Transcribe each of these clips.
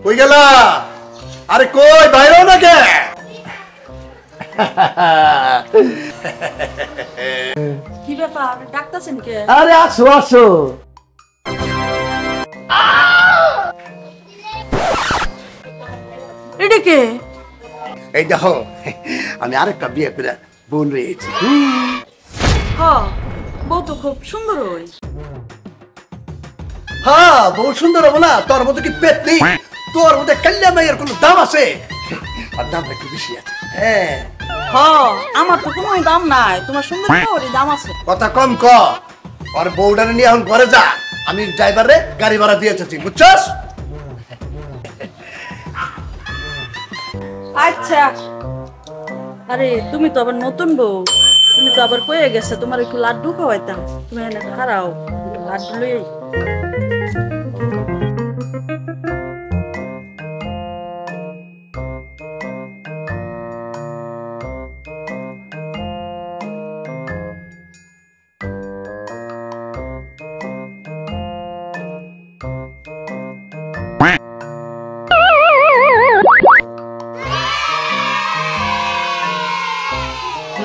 কই গেলা? আরে কই বাইরে না কে? কি ব্যাপার ডাকতেছেন কে? আরে আসো আসো। এটা কে? এই দেখো আমি আরেকটা বিয়ে করে বোন রয়েছি। হ্যাঁ বউ তো খুব সুন্দর হই। হ্যাঁ বউ সুন্দর হবো না? তোর মতো কি পেট নেই? তোর মধ্যে কাল্লা মাইয়ের কোনো দাম আছে? আর দামটা একটু বেশি আছে। হ্যাঁ হ্যাঁ আমার তো কোনো দাম নাই, তোমার সুন্দর দাম আছে। কথা কম ক। আর বউডারে নিয়ে এখন ঘরে যা, আমি ড্রাইভারে গাড়ি ভাড়া দিয়ে এসেছি, বুঝছস? আচ্ছা। আরে তুমি তো আবার নতুন বউ, তুমি তো আবার কয়ে গেছে তোমার একটু লাড্ডু খাওয়াইতাম, তুমি এনে খারাও লাড্ডু লই।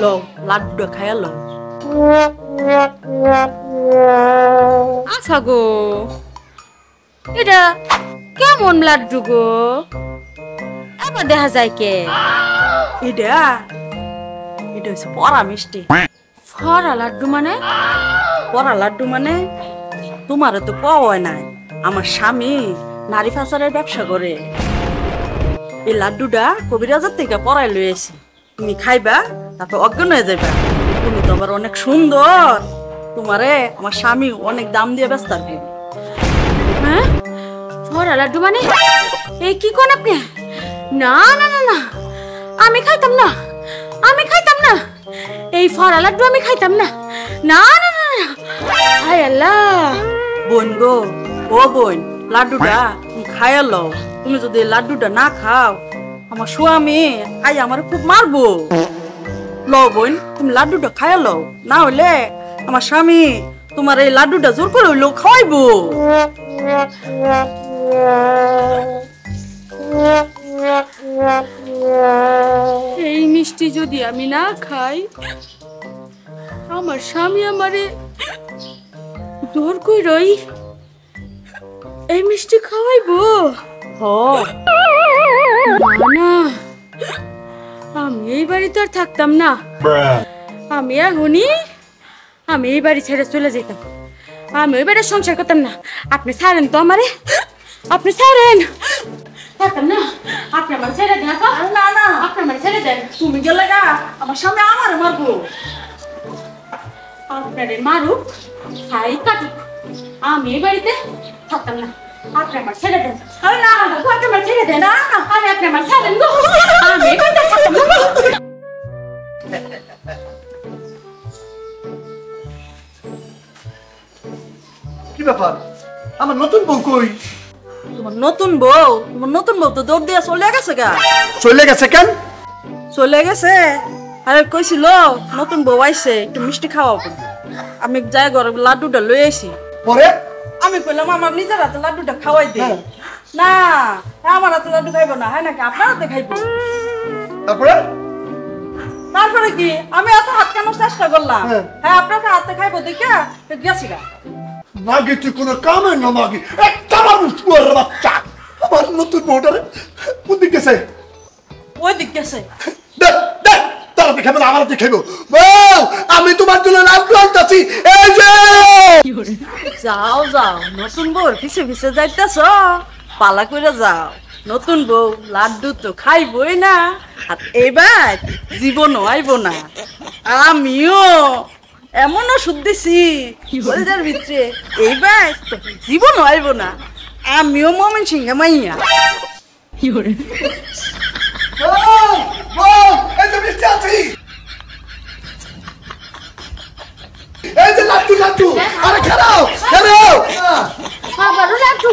লো লাড্ডু খাইয়া লো। আচ্ছা গো, এটা কেমন লাড্ডু গো? আবার দেখা যায় কে? এটা এটা হচ্ছে পরা মিষ্টি। ফরা লাড্ডু মানে? পরা লাড্ডু মানে তোমারে তো পাওয়াই নাই, আমার স্বামী নারী পাচারের ব্যবসা করে। এই লাড্ডুটা কবিরাজের থেকে পরাই লইয়েছি, তুমি খাইবা তারপর অজ্ঞান হয়ে যাইবা। তুমি তো আবার অনেক সুন্দর, তোমারে আমার স্বামী অনেক দাম দিয়ে ব্যস্ত থাকবে। হ্যাঁ ফরা লাড্ডু মানে? এই কি কোন আপনি? না না না না, আমি খাইতাম না, আমি খাইতাম না, এই ফরা লাড্ডু আমি খাইতাম না। না না না না, হায় আল্লাহ। বোন গো, ও বোন, লাড্ডুটা তুমি খাইয়া লও। তুমি যদি এই লাড্ডুটা না খাও আমার স্বামী আই আমার খুব মারবো। লও বোন, তুমি লাড্ডুটা খাইয়া লও, না হলে আমার স্বামী তোমার এই লাড্ডুটা জোর করে হইলেও খাওয়াইবো। এই মিষ্টি যদি আমি না খাই, আমার স্বামী আমারে জোর কইরই এই মিষ্টি খাওয়াইবো। না, আমি এই বাড়িতে আর থাকতাম না। আমি আমি এই বাড়ি ছেড়ে চলে যেতাম। আমি ওই বাড়ির সংসার করতাম না। আপনি ছাড়েন তো আমারে, আপনি ছাড়েন। থাকতাম না, আপনি আমার ছেড়ে দেন। না না, আপনি আমার ছেড়ে দেন। তুমি গেলে গা আমার স্বামী আমার মারবো। আপনারে মারুক, ছাই কাটুক, আমি এই বাড়িতে থাকতাম না। আপনি আমার ছেড়ে দেন। না আপনি আমার ছেড়ে দেন। না আপনি আমার ছাড়েন। আমি এই বাড়িতে থাকতাম না। কি ব্যাপার? আমার নতুন বউ কই? তোমার নতুন বউ তো দৌড় দিয়া চলে গেছে গা। চলে গেছে কেন? চলে গেছে আরে কইছিল নতুন বউ আইছে একটু মিষ্টি খাওয়াবো। আমি যাই ঘরে লাড্ডুটা লই আইছি। পরে আমি কইলাম আমার নিজের হাতে লাড্ডুটা খাওয়াই দে। না আমার হাতে লাড্ডু খাইবো না, হয় নাকি আপনার হাতে খাইবো। তারপরে কি আমি এত হাত কেন চেষ্টা করলাম? হ্যাঁ আপনার হাতে খাইবো দেখা গেছি গা। মাগি তুই কোনো কামে না মাগি, একটা মানুষ পুয়ার বাচ্চা। আমার নতুন বউটারে কোন দিক গেছে? ওই দিক গেছে। দেখ দেখ তারা দেখাবে না, আমার দেখাইবো। বউ আমি তোমার জন্য লাড্ডু আনতাছি, এই যে। যাও যাও, নতুন বউর পিছে পিছে যাইতেছ, পালা করে যাও। নতুন বউ লাড্ডু তো খাইবই না, আর এবার জীবনও আইব না। আমিও এমন ওষুধ দিছি শরীরের ভিতরে, এইবার জীবনও আইব না। আমিও মমিন সিংহে মাইয়া। এই যে মিষ্টি আছি, এই যে লাড্ডু লাড্ডু। আরে খারাও খারাও। আবারও লাড্ডু?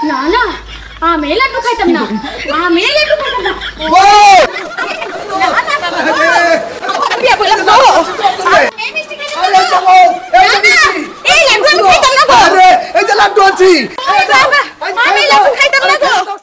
না না, আমি এই লাড্ডু খাইতাম না, আমি এই লাড্ডু খাইতাম না। বউ না না, বিয়া বললাম আরে এই যে লাড্ডু আনছি আমি লাড্ডু খাইতাম না গো।